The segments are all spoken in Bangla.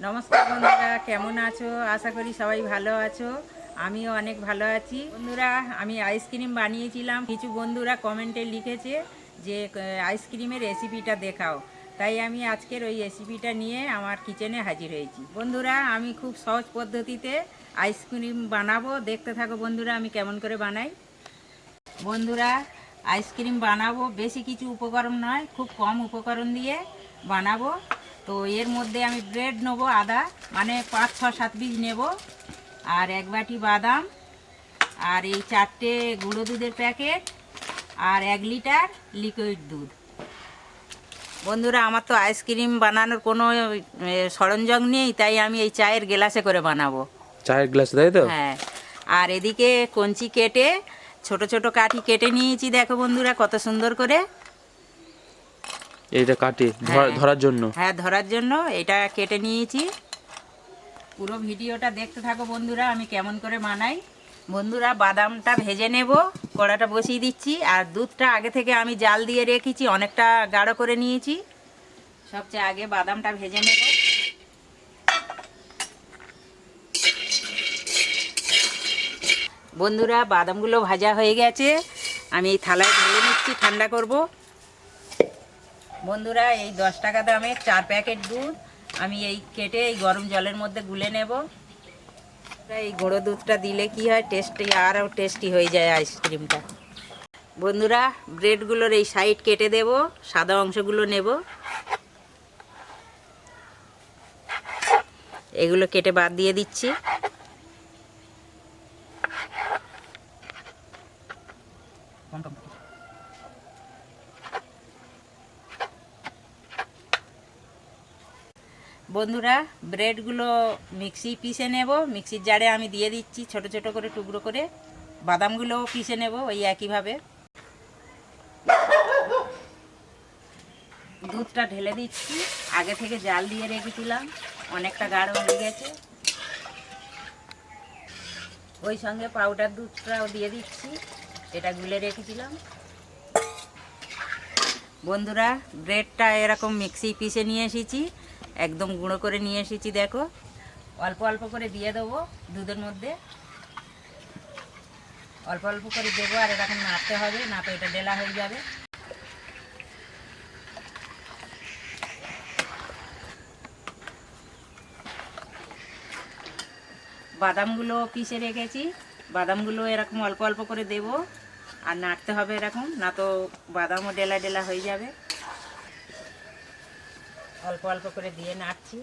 নমস্কার বন্ধুরা, কেমন আছো? আশা করি সবাই ভালো আছো। আমিও অনেক ভালো আছি। বন্ধুরা, আমি আইসক্রিম বানিয়েছিলাম। কিছু বন্ধুরা কমেন্টে লিখেছে যে আইসক্রিমের রেসিপিটা দেখাও। তাই আমি আজকের ওই রেসিপিটা নিয়ে আমার কিচেনে হাজির হয়েছি। বন্ধুরা, আমি খুব সহজ পদ্ধতিতে আইসক্রিম বানাবো। দেখতে থাকো বন্ধুরা, আমি কেমন করে বানাই। বন্ধুরা, আইসক্রিম বানাবো, বেশি কিছু উপকরণ নয়, খুব কম উপকরণ দিয়ে বানাবো। তো এর মধ্যে আমি ব্রেড নেবো আদা, মানে 5-6-7 পিস নেব, আর 1 বাটি বাদাম, আর এই 4টে গুঁড়ো দুধের প্যাকেট, আর 1 লিটার লিকুইড দুধ। বন্ধুরা, আমার তো আইসক্রিম বানানোর কোনো সরঞ্জাম নেই, তাই আমি এই চায়ের গ্লাসে করে বানাবো। চায়ের গ্লাস, তাই তো? হ্যাঁ। আর এদিকে কঞ্চি কেটে ছোট ছোট কাঠি কেটে নিয়েছি, দেখো বন্ধুরা কত সুন্দর করে। এইটা কাটি হ্যাঁ, ধরার জন্য। হ্যাঁ, ধরার জন্য এটা কেটে নিয়েছি। পুরো ভিডিওটা দেখতে থাকো বন্ধুরা, আমি কেমন করে বানাই। বন্ধুরা, বাদামটা ভেজে নেব, কড়াটা বসিয়ে দিচ্ছি। আর দুধটা আগে থেকে আমি জাল দিয়ে রেখেছি, অনেকটা গাঢ় করে নিয়েছি। সবচেয়ে আগে বাদামটা ভেজে নেব। বন্ধুরা, বাদামগুলো ভাজা হয়ে গেছে, আমি এই থালায় ঢেলে নিচ্ছি, ঠান্ডা করব। বন্ধুরা, এই 10 টাকা দামের 4 প্যাকেট দুধ আমি এই কেটে এই গরম জলের মধ্যে গুলে নেব। এই গুঁড়ো দুধটা দিলে কি হয়, টেস্টি, আরও টেস্টি হয়ে যায় আইসক্রিমটা। বন্ধুরা, ব্রেডগুলোর এই সাইড কেটে দেব, সাদা অংশগুলো নেব, এগুলো কেটে বাদ দিয়ে দিচ্ছি। বন্ধুরা, ব্রেডগুলো মিক্সি পিষে নেব, মিক্সির জারে আমি দিয়ে দিচ্ছি ছোট ছোট করে টুকরো করে। বাদামগুলোও পিষে নেব ওই একইভাবে। দুধটা ঢেলে দিচ্ছি, আগে থেকে জাল দিয়ে রেখেছিলাম, অনেকটা গাঢ় হয়ে গেছে। ওই সঙ্গে পাউডার দুধটাও দিয়ে দিচ্ছি, এটা গুলে রেখেছিলাম। বন্ধুরা, ব্রেডটা এরকম মিক্সি পিষে নিয়ে এসেছি, একদম গুঁড়ো করে নিয়ে এসেছি, দেখো। অল্প অল্প করে দিয়ে দেবো দুধের মধ্যে, অল্প অল্প করে দেবো, আর এরকম নাড়তে হবে, না তো এটা ডেলা হয়ে যাবে। বাদামগুলো পিষে রেখেছি, বাদামগুলো এরকম অল্প অল্প করে দেবো, আর নাড়তে হবে এরকম, না তো বাদামও ডেলা ডেলা হয়ে যাবে। অল্প অল্প করে দিয়ে নাড়ছি।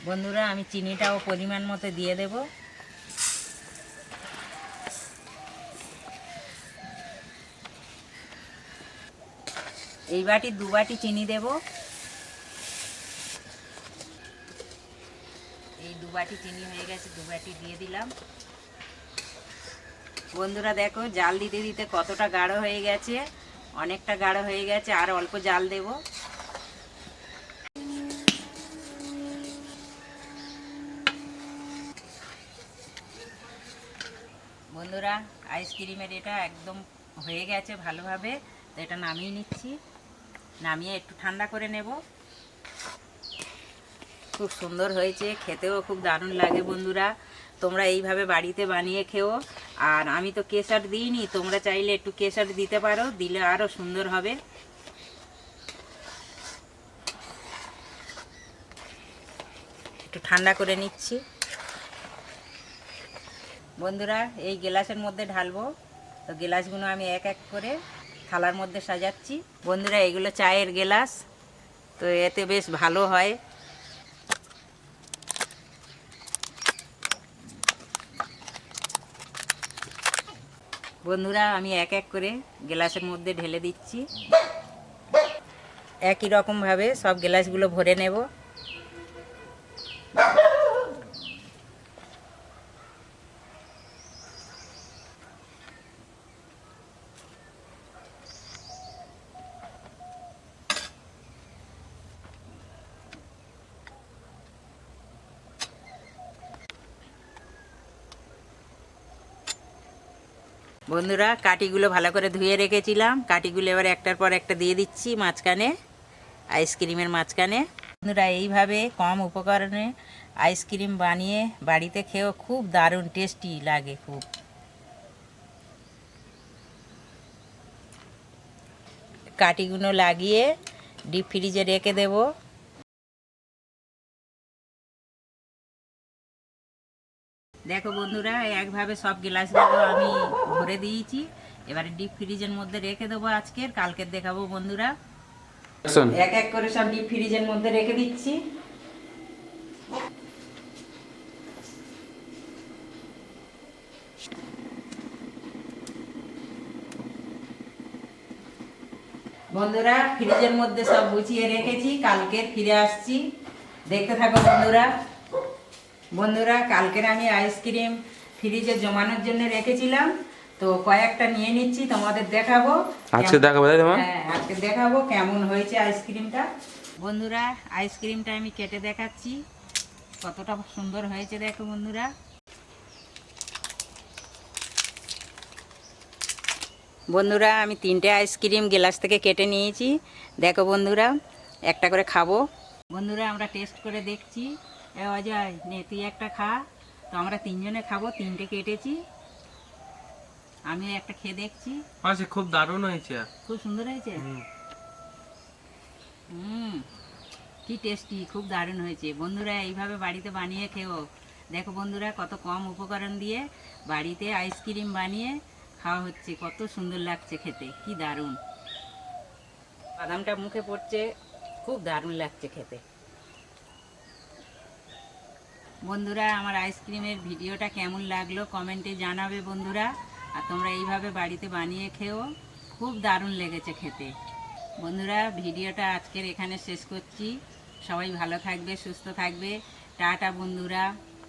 বন্ধুরা, আমি চিনিটাও পরিমাণ মতো দিয়ে দেব। এই বাটি 2 বাটি চিনি দেব। এই 2 বাটি চিনি হয়ে গেছে, 2 বাটি দিয়ে দিলাম। বন্ধুরা, দেখো জাল দিতে দিতে কতটা গাঢ় হয়ে গেছে, অনেকটা গাঢ় হয়ে গেছে, আর অল্প জাল দেব। বন্ধুরা, আইসক্রিমের এটা একদম হয়ে গেছে ভালোভাবে, তো এটা নামিয়ে নিচ্ছি, নামিয়ে একটু ঠান্ডা করে নেব। খুব সুন্দর হয়েছে, খেতেও খুব দারুণ লাগে। বন্ধুরা, তোমরা এইভাবে বাড়িতে বানিয়ে খেও। আর আমি তো কেশর দিইনি, তোমরা চাইলে একটু কেশর দিতে পারো, দিলে আরও সুন্দর হবে। একটু ঠান্ডা করে নিচ্ছি। বন্ধুরা, এই গ্লাসের মধ্যে ঢালবো, তো গ্লাসগুলো আমি এক এক করে থালার মধ্যে সাজাচ্ছি। বন্ধুরা, এগুলো চায়ের গ্লাস, তো এতে বেশ ভালো হয়। বন্ধুরা, আমি এক এক করে গ্লাসের মধ্যে ঢেলে দিচ্ছি, একই রকমভাবে সব গ্লাসগুলো ভরে নেব। বন্ধুরা কাঠিগুলো ভালো করে ধুয়ে রেখেছিলাম, কাঠিগুলো এবার একটার পর একটা দিয়ে দিচ্ছি মাঝখানে, আইসক্রিমের মাঝখানে। বন্ধুরা এইভাবে কম উপকরণে আইসক্রিম বানিয়ে বাড়িতে খেয়েও খুব দারুণ টেস্টি লাগে খুব। কাঠিগুলো লাগিয়ে ডিপ ফ্রিজে রেখে দেব। দেখো বন্ধুরা একভাবে সব গ্লাসগুলো আমি ভরে দিয়েছি, এবারে ডিপ ফ্রিজের মধ্যে রেখে দেবো, আজকের কালকের দেখাবো বন্ধুরা। এক এক করে সব ডিপ ফ্রিজের মধ্যে রেখে দিচ্ছি। বন্ধুরা ফ্রিজের মধ্যে সব গুছিয়ে রেখেছি, কালকের ফিরে আসছি, দেখতে থাকো বন্ধুরা। বন্ধুরা কালকের আমি আইসক্রিম ফ্রিজে জমানোর জন্য রেখেছিলাম, তো কয়েকটা নিয়ে নিচ্ছি, তোমাদের দেখাবো। আজকে দেখাবো তাই তোমার? হ্যাঁ আজকে দেখাবো কেমন হয়েছে আইসক্রিমটা। বন্ধুরা আইসক্রিমটা আমি কেটে দেখাচ্ছি কতটা সুন্দর হয়েছে, দেখো বন্ধুরা। বন্ধুরা আমি 3টে আইসক্রিম গ্লাস থেকে কেটে নিয়েছি, দেখো বন্ধুরা একটা করে খাবো। বন্ধুরা আমরা টেস্ট করে দেখছি। অজয় নে তুই একটা খা, তো আমরা 3জনে খাবো, 3টে কেটেছি, আমি একটা খেয়ে দেখছি। আচ্ছা খুব দারুণ হয়েছে, খুব সুন্দর হয়েছে। কি টেস্টি, খুব দারুণ হয়েছে। বন্ধুরা এইভাবে বাড়িতে বানিয়ে খেও। দেখো বন্ধুরা কত কম উপকরণ দিয়ে বাড়িতে আইসক্রিম বানিয়ে খাওয়া হচ্ছে, কত সুন্দর লাগছে খেতে, কি দারুণ। বাদামটা মুখে পড়ছে, খুব দারুণ লাগছে খেতে। বন্ধুরা আমার আইসক্রিমের ভিডিওটা কেমন লাগলো কমেন্টে জানাবে বন্ধুরা, আর তোমরা এইভাবে বাড়িতে বানিয়ে খেও, খুব দারুণ লেগেছে খেতে। বন্ধুরা ভিডিওটা আজকের এখানে শেষ করছি, সবাই ভালো থাকবে, সুস্থ থাকবে, টাটা বন্ধুরা।